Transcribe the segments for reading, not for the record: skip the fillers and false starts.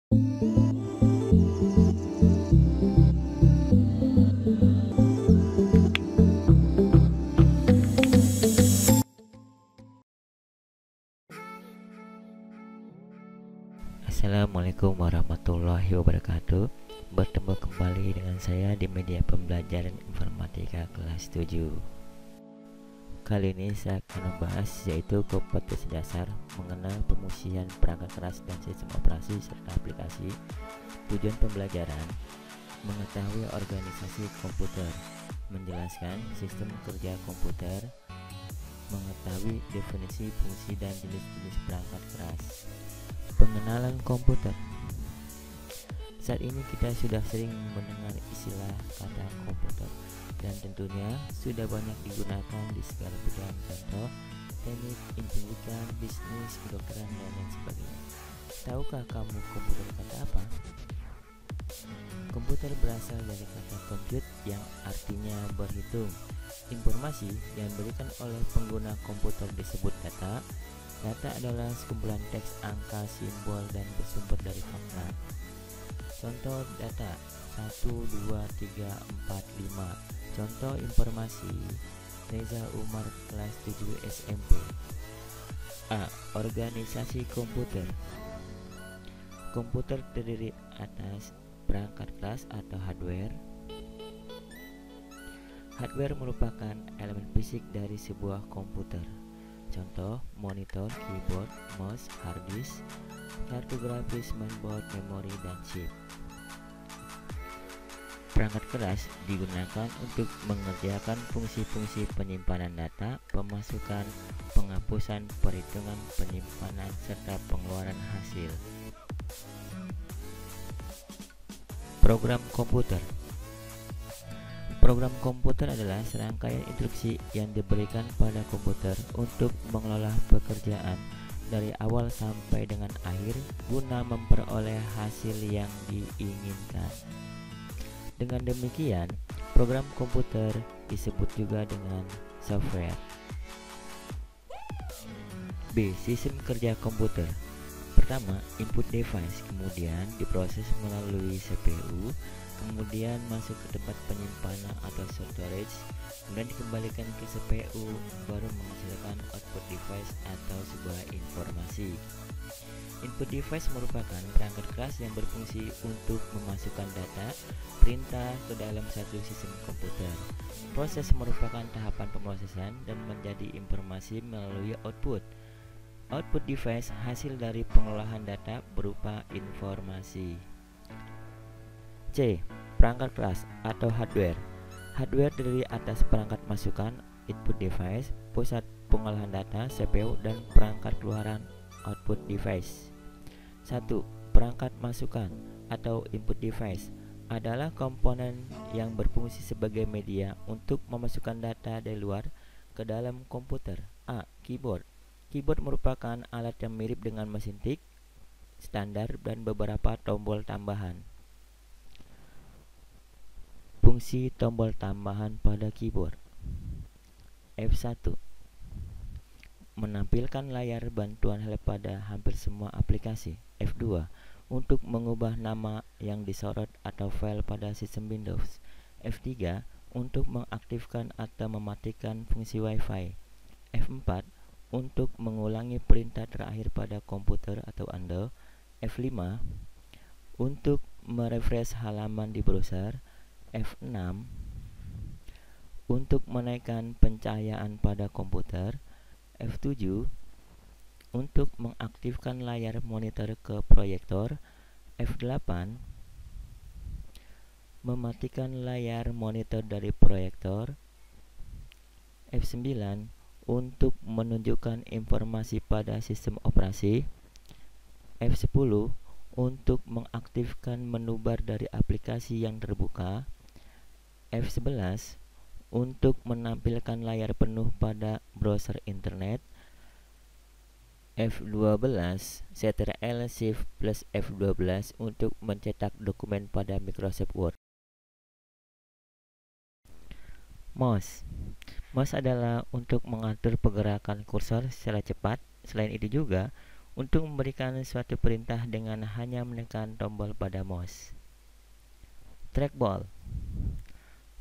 Assalamualaikum warahmatullahi wabarakatuh. Bertemu kembali dengan saya di media pembelajaran informatika kelas 7. Kali ini saya akan membahas yaitu kompetensi dasar mengenal pemungsian perangkat keras dan sistem operasi serta aplikasi. Tujuan pembelajaran: mengetahui organisasi komputer, menjelaskan sistem kerja komputer, mengetahui definisi fungsi dan jenis-jenis perangkat keras. Pengenalan komputer. Saat ini kita sudah sering mendengar istilah kata komputer dan tentunya sudah banyak digunakan di segala bidang, contoh teknik, pendidikan, bisnis, kedokteran, dan lain sebagainya. Tahukah kamu komputer kata apa? Komputer berasal dari kata compute yang artinya berhitung. Informasi yang diberikan oleh pengguna komputer disebut data. Data adalah sekumpulan teks, angka, simbol, dan bersumber dari fakta. Contoh data 1, 2, 3, 4, 5. Contoh informasi: Reza Umar, kelas 7 SMP. A. Organisasi komputer. Komputer terdiri atas perangkat keras atau hardware. Hardware merupakan elemen fisik dari sebuah komputer. Contoh: monitor, keyboard, mouse, hard disk, kartu grafis, mainboard, memori, dan chip. Perangkat keras digunakan untuk mengerjakan fungsi-fungsi penyimpanan data, pemasukan, penghapusan, perhitungan, penyimpanan, serta pengeluaran hasil. Program komputer. Program komputer adalah serangkaian instruksi yang diberikan pada komputer untuk mengelola pekerjaan dari awal sampai dengan akhir guna memperoleh hasil yang diinginkan. Dengan demikian, program komputer disebut juga dengan software. B. Sistem kerja komputer. Pertama, input device, kemudian diproses melalui CPU, kemudian masuk ke tempat penyimpanan atau storage, kemudian dikembalikan ke CPU, baru menghasilkan output device atau sebuah informasi. Input device merupakan perangkat keras yang berfungsi untuk memasukkan data, perintah ke dalam satu sistem komputer. Proses merupakan tahapan pemrosesan dan menjadi informasi melalui output. Output device hasil dari pengolahan data berupa informasi. C. Perangkat keras atau hardware. Hardware terdiri atas perangkat masukan, input device, pusat pengolahan data, CPU, dan perangkat keluaran, output device. 1. Perangkat masukan atau input device adalah komponen yang berfungsi sebagai media untuk memasukkan data dari luar ke dalam komputer. A. Keyboard. Keyboard merupakan alat yang mirip dengan mesin tik standar dan beberapa tombol tambahan. Fungsi tombol tambahan pada keyboard. F1. Menampilkan layar bantuan help pada hampir semua aplikasi. F2. Untuk mengubah nama yang disorot atau file pada sistem Windows. F3. Untuk mengaktifkan atau mematikan fungsi Wi-Fi. F4. Untuk mengulangi perintah terakhir pada komputer atau Anda. F5. Untuk merefresh halaman di browser. F6. Untuk menaikkan pencahayaan pada komputer. F7. Untuk mengaktifkan layar monitor ke proyektor. F8. Mematikan layar monitor dari proyektor. F9. Untuk menunjukkan informasi pada sistem operasi. F10. Untuk mengaktifkan menu bar dari aplikasi yang terbuka. F11. Untuk menampilkan layar penuh pada browser internet. F12. Ctrl Shift plus F12 untuk mencetak dokumen pada Microsoft Word. Mouse. Mouse adalah untuk mengatur pergerakan kursor secara cepat. Selain itu juga untuk memberikan suatu perintah dengan hanya menekan tombol pada mouse. Trackball.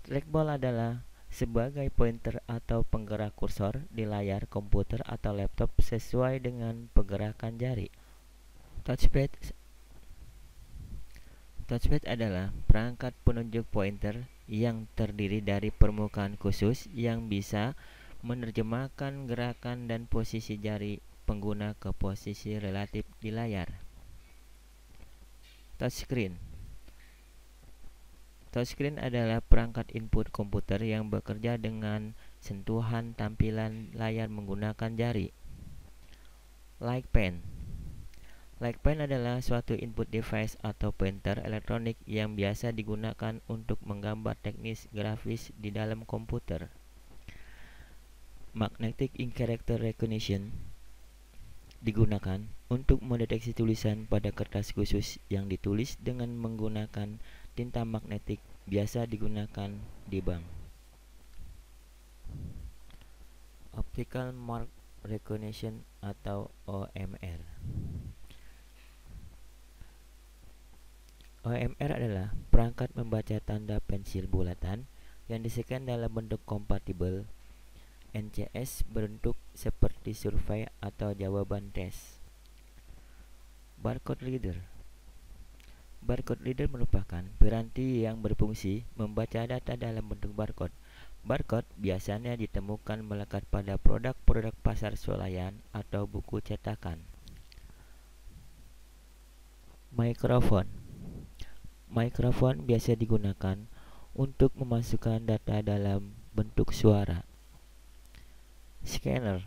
Trackball adalah sebagai pointer atau penggerak kursor di layar komputer atau laptop sesuai dengan pergerakan jari. Touchpad. Touchpad adalah perangkat penunjuk pointer yang terdiri dari permukaan khusus yang bisa menerjemahkan gerakan dan posisi jari pengguna ke posisi relatif di layar. Touchscreen. Touchscreen adalah perangkat input komputer yang bekerja dengan sentuhan tampilan layar menggunakan jari. Like pen. Like pen adalah suatu input device atau pointer elektronik yang biasa digunakan untuk menggambar teknis grafis di dalam komputer. Magnetic Ink Character Recognition digunakan untuk mendeteksi tulisan pada kertas khusus yang ditulis dengan menggunakan tinta magnetik, biasa digunakan di bank. Optical Mark Recognition atau OMR. OMR adalah perangkat membaca tanda pensil bulatan yang diskan dalam bentuk kompatibel NCS berbentuk seperti survei atau jawaban tes. Barcode reader. Barcode reader merupakan piranti yang berfungsi membaca data dalam bentuk barcode. Barcode biasanya ditemukan melekat pada produk-produk pasar swalayan atau buku cetakan. Mikrofon. Mikrofon biasa digunakan untuk memasukkan data dalam bentuk suara. Scanner.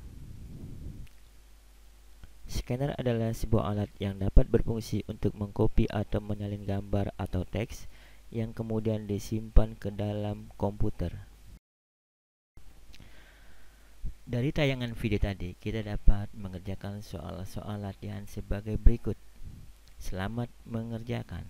Scanner adalah sebuah alat yang dapat berfungsi untuk mengkopi atau menyalin gambar atau teks yang kemudian disimpan ke dalam komputer. Dari tayangan video tadi, kita dapat mengerjakan soal-soal latihan sebagai berikut. Selamat mengerjakan.